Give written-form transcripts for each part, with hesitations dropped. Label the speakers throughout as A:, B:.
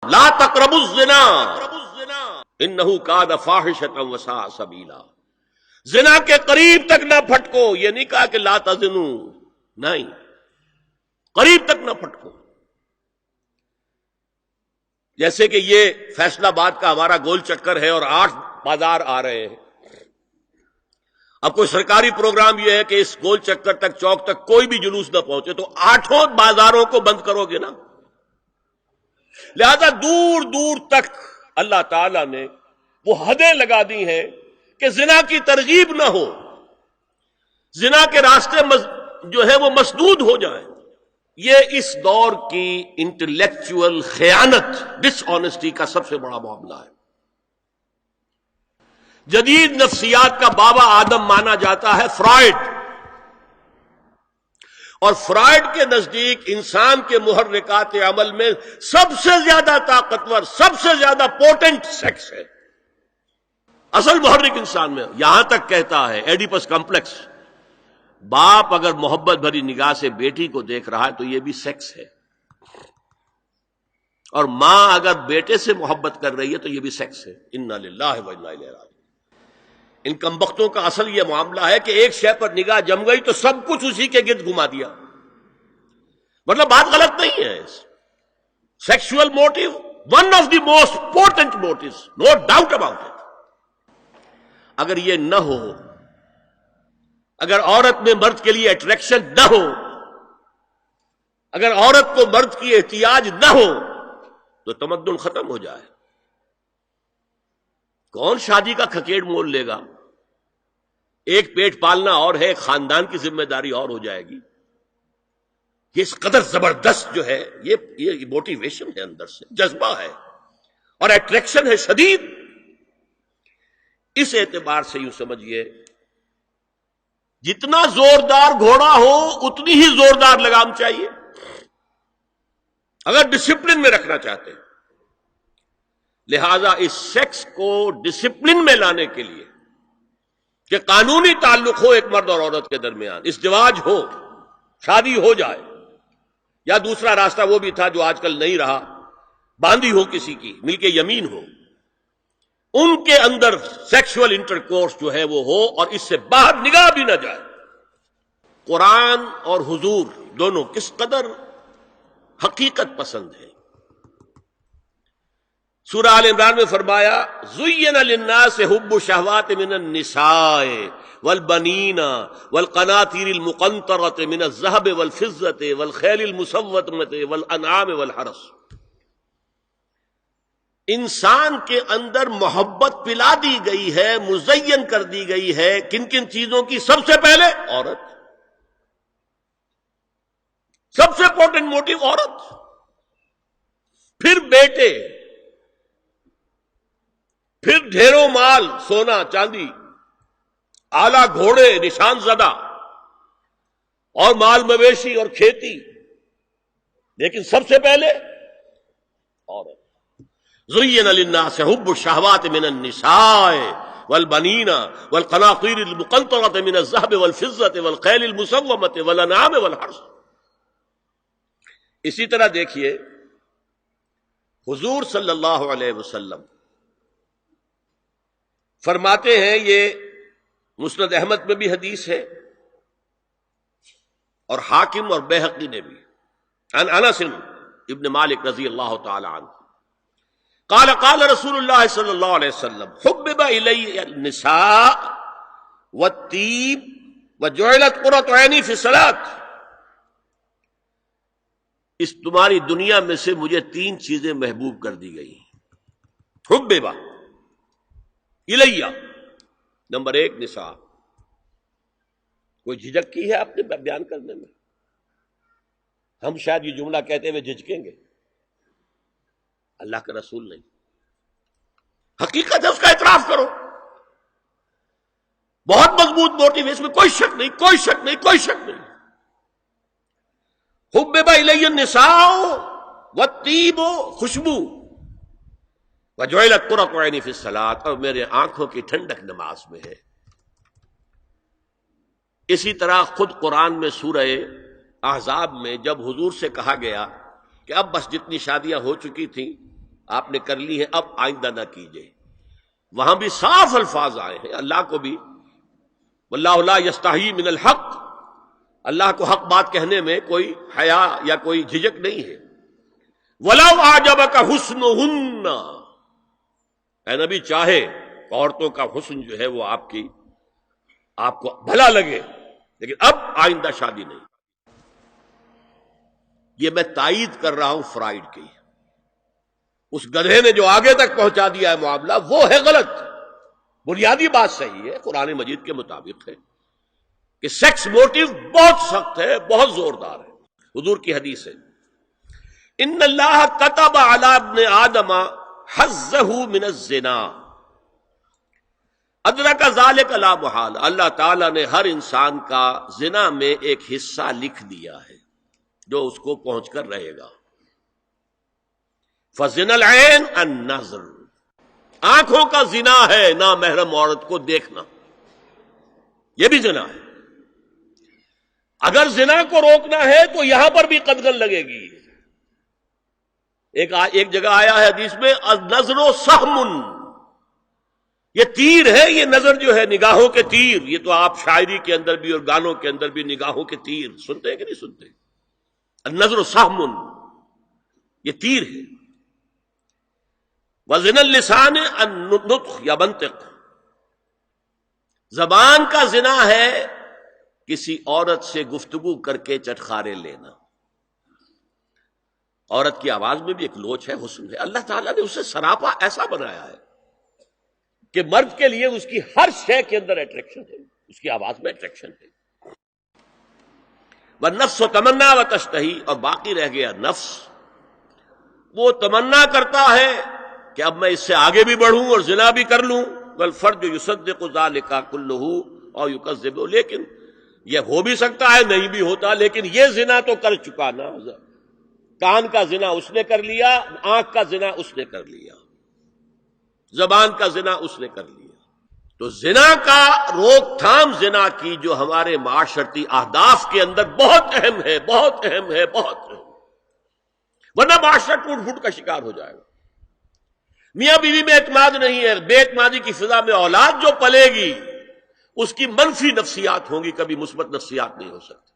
A: لا تقربوا الزنا انہ کان فاحشۃ وساء سبیلا. زنا کے قریب تک نہ پھٹکو. یہ نہیں کہا کہ لا تزنوا، نہیں، قریب تک نہ پھٹکو. جیسے کہ یہ فیصلہ آباد کا ہمارا گول چکر ہے اور 8 بازار آ رہے ہیں. اب کوئی سرکاری پروگرام یہ ہے کہ اس گول چکر تک، چوک تک کوئی بھی جلوس نہ پہنچے، تو 8 بازاروں کو بند کرو گے نا. لہذا دور دور تک اللہ تعالی نے وہ حدیں لگا دی ہیں کہ زنا کی ترغیب نہ ہو، زنا کے راستے جو ہے وہ مسدود ہو جائیں. یہ اس دور کی انٹلیکچوئل خیانت، ڈس آنیسٹی کا سب سے بڑا معاملہ ہے. جدید نفسیات کا بابا آدم مانا جاتا ہے فرائڈ، اور فرائڈ کے نزدیک انسان کے محرکات عمل میں سب سے زیادہ طاقتور، سب سے زیادہ پوٹنٹ سیکس ہے. اصل محرک انسان میں. یہاں تک کہتا ہے ایڈیپس کمپلیکس، باپ اگر محبت بھری نگاہ سے بیٹی کو دیکھ رہا ہے تو یہ بھی سیکس ہے، اور ماں اگر بیٹے سے محبت کر رہی ہے تو یہ بھی سیکس ہے. انا للہ و انا الیہ راجعون. ان کمبختوں کا اصل یہ معاملہ ہے کہ ایک شے پر نگاہ جم گئی تو سب کچھ اسی کے گرد گھما دیا. مطلب بات غلط نہیں ہے. Sexual motive one of the most important motives, no doubt about it. اگر یہ نہ ہو، اگر عورت میں مرد کے لیے اٹریکشن نہ ہو، اگر عورت کو مرد کی احتیاج نہ ہو تو تمدن ختم ہو جائے. کون شادی کا کھکیڑ مول لے گا؟ ایک پیٹ پالنا اور ہے، ایک خاندان کی ذمہ داری اور ہو جائے گی. یہ اس قدر زبردست جو ہے، یہ موٹیویشن ہے، اندر سے جذبہ ہے اور اٹریکشن ہے شدید. اس اعتبار سے یوں سمجھیے، جتنا زوردار گھوڑا ہو اتنی ہی زوردار لگام چاہیے اگر ڈسپلن میں رکھنا چاہتے ہیں. لہذا اس سیکس کو ڈسپلن میں لانے کے لیے کہ قانونی تعلق ہو ایک مرد اور عورت کے درمیان، ازدواج ہو، شادی ہو جائے، یا دوسرا راستہ وہ بھی تھا جو آج کل نہیں رہا، باندھی ہو کسی کی، مل کے یمین ہو، ان کے اندر سیکشول انٹرکورس جو ہے وہ ہو اور اس سے باہر نگاہ بھی نہ جائے. قرآن اور حضور دونوں کس قدر حقیقت پسند ہے. سورہ آل عمران میں فرمایا زُيِّنَ لِلنَّاسِ حُبُّ الشَّهَوَاتِ مِنَ النِّسَاءِ وَالْبَنِينَ وَالْقَنَاطِيرِ الْمُقَنطَرَةِ مِنَ الذَّهَبِ وَالْفِضَّةِ وَالْخَيْلِ الْمُسَوَّمَةِ وَالْأَنْعَامِ وَالْحَرْثِ. انسان کے اندر محبت پلا دی گئی ہے، مزین کر دی گئی ہے. کن کن چیزوں کی؟ سب سے پہلے عورت، سب سے امپورٹنٹ موٹیو عورت، پھر بیٹے، پھر ڈھیروں مال، سونا چاندی، آلہ گھوڑے نشان زدہ، اور مال مویشی اور کھیتی، لیکن سب سے پہلے عورت. زُيِّنَ لِلنَّاسِ حُبُّ الشَّهَوَاتِ مِنَ النِّسَاءِ وَالْبَنِينَ وَالْقَنَاطِيرِ الْمُقَنطَرَةِ مِنَ الذَّهَبِ وَالْفِضَّةِ وَالْخَيْلِ الْمُسَوَّمَةِ وَالْأَنْعَامِ وَالْحَرْثِ. اسی طرح دیکھیے حضور صلی اللہ علیہ وسلم فرماتے ہیں، یہ مسند احمد میں بھی حدیث ہے اور حاکم اور بیہقی نے بھی، عن انس ابن مالک رضی اللہ تعالی عنہ قال قال رسول اللہ صلی اللہ علیہ وسلم حبب الی النساء والطیب وجعلت قرۃ عینی فی الصلاۃ. اس تمہاری دنیا میں سے مجھے 3 چیزیں محبوب کر دی گئی. حبب الیہ، نمبر 1 نساء. کوئی جھجک کی ہے آپ نے بیان کرنے میں؟ ہم شاید یہ جملہ کہتے ہوئے جھجکیں گے، اللہ کے رسول نہیں. حقیقت ہے، اس کا اعتراف کرو. بہت مضبوط موٹیو ہے، اس میں کوئی شک نہیں، کوئی شک نہیں، کوئی شک نہیں. حبب الی النساء والطیب، خوشبو، وجعلت قرۃ عینی فی الصلاۃ، اور میرے آنکھوں کی ٹھنڈک نماز میں ہے. اسی طرح خود قرآن میں سورہ احزاب میں جب حضور سے کہا گیا کہ اب بس جتنی شادیاں ہو چکی تھیں آپ نے کر لی ہے، اب آئندہ نہ کیجیے۔ وہاں بھی صاف الفاظ آئے ہیں، اللہ کو بھی واللہ لا یستحیی من الحق، اللہ کو حق بات کہنے میں کوئی حیا یا کوئی جھجک نہیں ہے۔ وَلَوْ أَعْجَبَكَ حُسْنُهُنَّ، اے نبی چاہے عورتوں کا حسن جو ہے وہ آپ کو بھلا لگے، لیکن اب آئندہ شادی نہیں۔ یہ میں تائید کر رہا ہوں فرائڈ کی، اس گدھے نے جو آگے تک پہنچا دیا ہے معاملہ وہ ہے غلط۔ بنیادی بات صحیح ہے، قرآن مجید کے مطابق ہے کہ سیکس موٹیو بہت سخت ہے، بہت زوردار ہے۔ حضور کی حدیث ہے، ان اللہ کتب علی ابن آدم حظہ من الزنا ادرک ذلک لا محال، اللہ تعالیٰ نے ہر انسان کا زنا میں ایک حصہ لکھ دیا ہے جو اس کو پہنچ کر رہے گا۔ فزنا العین النظر، آنکھوں کا زنا ہے نامحرم عورت کو دیکھنا، یہ بھی زنا ہے۔ اگر زنا کو روکنا ہے تو یہاں پر بھی قدغن لگے گی۔ ایک جگہ آیا ہے حدیث میں النظر سہم، یہ تیر ہے، یہ نظر جو ہے نگاہوں کے تیر، یہ تو آپ شاعری کے اندر بھی اور گانوں کے اندر بھی نگاہوں کے تیر سنتے ہیں کہ نہیں سنتے؟ النظر سہم، یہ تیر ہے۔ وزن اللسان النطق یا منطق، زبان کا زنا ہے کسی عورت سے گفتگو کر کے چٹخارے لینا۔ عورت کی آواز میں بھی ایک لوچ ہے، حسن ہے، اللہ تعالیٰ نے اسے سراپا ایسا بنایا ہے کہ مرد کے لیے اس کی ہر شے کے اندر اٹریکشن ہے، اس کی آواز میں اٹریکشن ہے۔ والنفس تمنا و تشتہی، اور باقی رہ گیا نفس، وہ تمنا کرتا ہے کہ اب میں اس سے آگے بھی بڑھوں اور زنا بھی کر لوں۔ والفرج یصدق ذلک کلہ اور یکذب، لیکن یہ ہو بھی سکتا ہے نہیں بھی ہوتا، لیکن یہ زنا تو کر چکا نا، کان کا زنا اس نے کر لیا، آنکھ کا زنا اس نے کر لیا، زبان کا زنا اس نے کر لیا۔ تو زنا کا روک تھام، زنا کی جو ہمارے معاشرتی اہداف کے اندر بہت اہم ہے، بہت اہم ہے، بہت اہم، ورنہ معاشرہ ٹوٹ پھوٹ کا شکار ہو جائے گا۔ میاں بیوی میں اعتماد نہیں ہے، بے اعتمادی کی فضا میں اولاد جو پلے گی اس کی منفی نفسیات ہوں گی، کبھی مثبت نفسیات نہیں ہو سکتی۔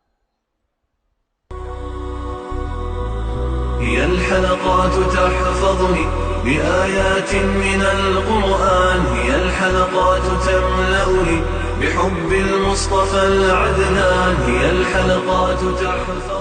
B: هي الحلقات تحفظني بآيات من القرآن، هي الحلقات تملأني بحب المصطفى العدنان، هي الحلقات تحفظني